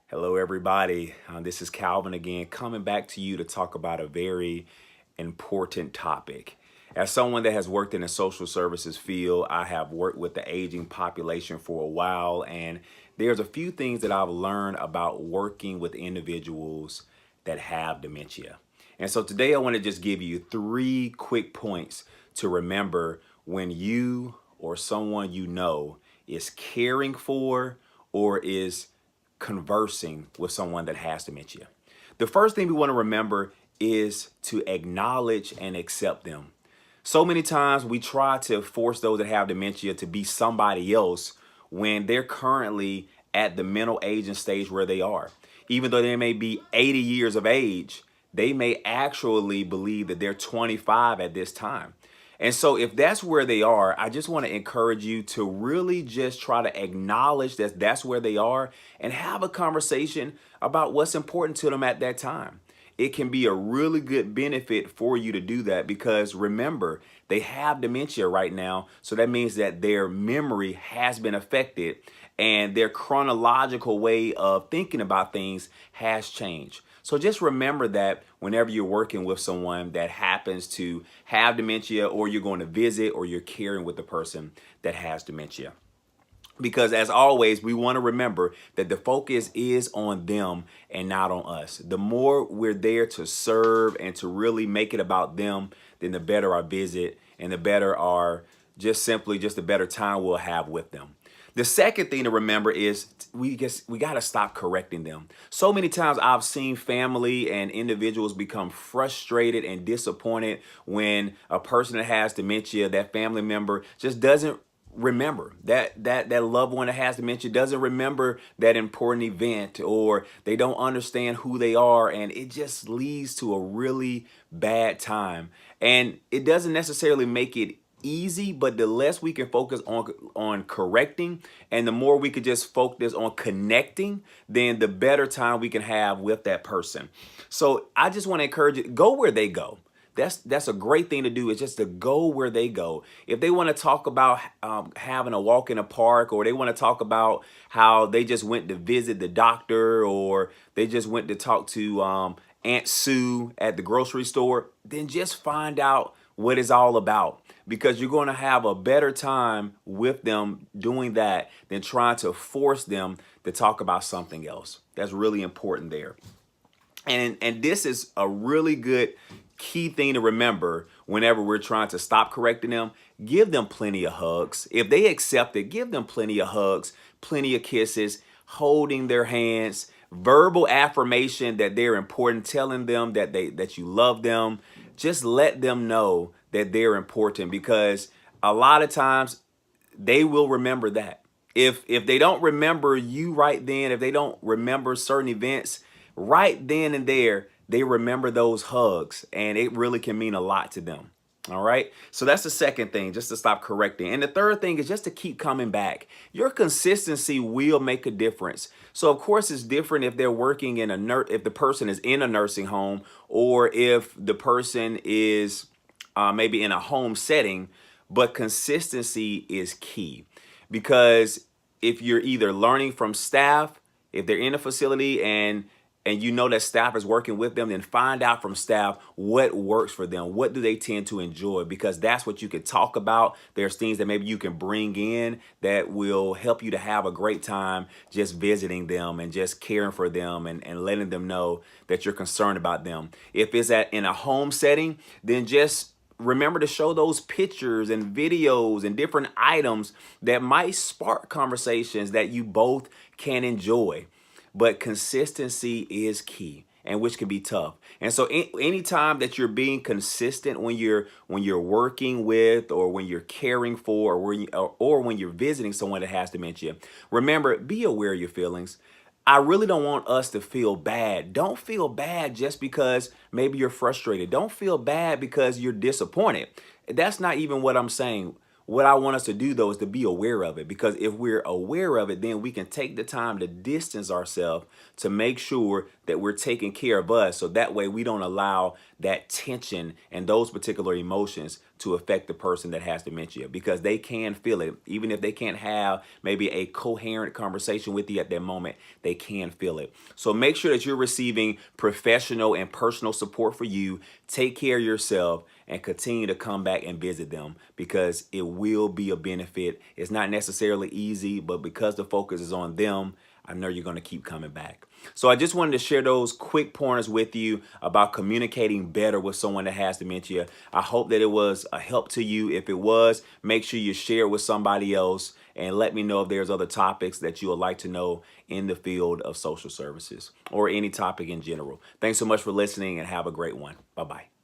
Hello, everybody. This is Calvin again, coming back to you to talk about a very important topic. As someone that has worked in the social services field, I have worked with the aging population for a while, and there's a few things that I've learned about working with individuals that have dementia. And so today I want to just give you 3 quick points to remember when you or someone you know is caring for or is conversing with someone that has dementia. The first thing we want to remember is to acknowledge and accept them. So many times we try to force those that have dementia to be somebody else when they're currently at the mental aging stage where they are. Even though they may be 80 years of age, they may actually believe that they're 25 at this time. And so if that's where they are, I just want to encourage you to really just try to acknowledge that that's where they are and have a conversation about what's important to them at that time. It can be a really good benefit for you to do that because remember, they have dementia right now. So that means that their memory has been affected and their chronological way of thinking about things has changed. So just remember that whenever you're working with someone that happens to have dementia, or you're going to visit, or you're caring with the person that has dementia. Because as always, we want to remember that the focus is on them and not on us. The more we're there to serve and to really make it about them, then the better our visit and the better our just the better time we'll have with them. The second thing to remember is we got to stop correcting them. So many times I've seen family and individuals become frustrated and disappointed when a person that has dementia, that family member just doesn't remember that loved one that has dementia doesn't remember that important event, or they don't understand who they are, and it just leads to a really bad time. And it doesn't necessarily make it easy, but the less we can focus on correcting and the more we could just focus on connecting, then the better time we can have with that person. So I just want to encourage you, go where they go. That's a great thing to do, is just to go where they go. If they want to talk about having a walk in a park, or they want to talk about how they just went to visit the doctor, or they just went to talk to Aunt Sue at the grocery store, then just find out what it's all about, because you're going to have a better time with them doing that than trying to force them to talk about something else. That's really important there. And this is a really good key thing to remember whenever we're trying to stop correcting them. Give them plenty of hugs. If they accept it, give them plenty of hugs, plenty of kisses, holding their hands, verbal affirmation that they're important, telling them that you love them. Just let them know that they're important, because a lot of times they will remember that. If they don't remember you right then, if they don't remember certain events right then and there, they remember those hugs, and it really can mean a lot to them. All right. So that's the second thing, just to stop correcting. And the third thing is just to keep coming back. Your consistency will make a difference. So of course it's different if they're working in if the person is in a nursing home, or if the person is maybe in a home setting, but consistency is key. Because if you're either learning from staff, if they're in a facility and you know that staff is working with them, then find out from staff what works for them. What do they tend to enjoy? Because that's what you can talk about. There's things that maybe you can bring in that will help you to have a great time just visiting them and just caring for them, and letting them know that you're concerned about them. If it's in a home setting, then just remember to show those pictures and videos and different items that might spark conversations that you both can enjoy. But consistency is key, and which can be tough. And so anytime that you're being consistent when you're working with, or when you're caring for, or when you're visiting someone that has dementia, remember, be aware of your feelings. I really don't want us to feel bad. Don't feel bad just because maybe you're frustrated. Don't feel bad because you're disappointed. That's not even what I'm saying. What I want us to do, though, is to be aware of it, because if we're aware of it, then we can take the time to distance ourselves to make sure that we're taking care of us. So that way we don't allow that tension and those particular emotions to affect the person that has dementia, because they can feel it. Even if they can't have maybe a coherent conversation with you at that moment, they can feel it. So make sure that you're receiving professional and personal support for you. Take care of yourself and continue to come back and visit them, because it will be a benefit. It's not necessarily easy, but because the focus is on them, I know you're going to keep coming back. So I just wanted to share those quick pointers with you about communicating better with someone that has dementia. I hope that it was a help to you. If it was, make sure you share it with somebody else, and let me know if there's other topics that you would like to know in the field of social services or any topic in general. Thanks so much for listening, and have a great one. Bye-bye.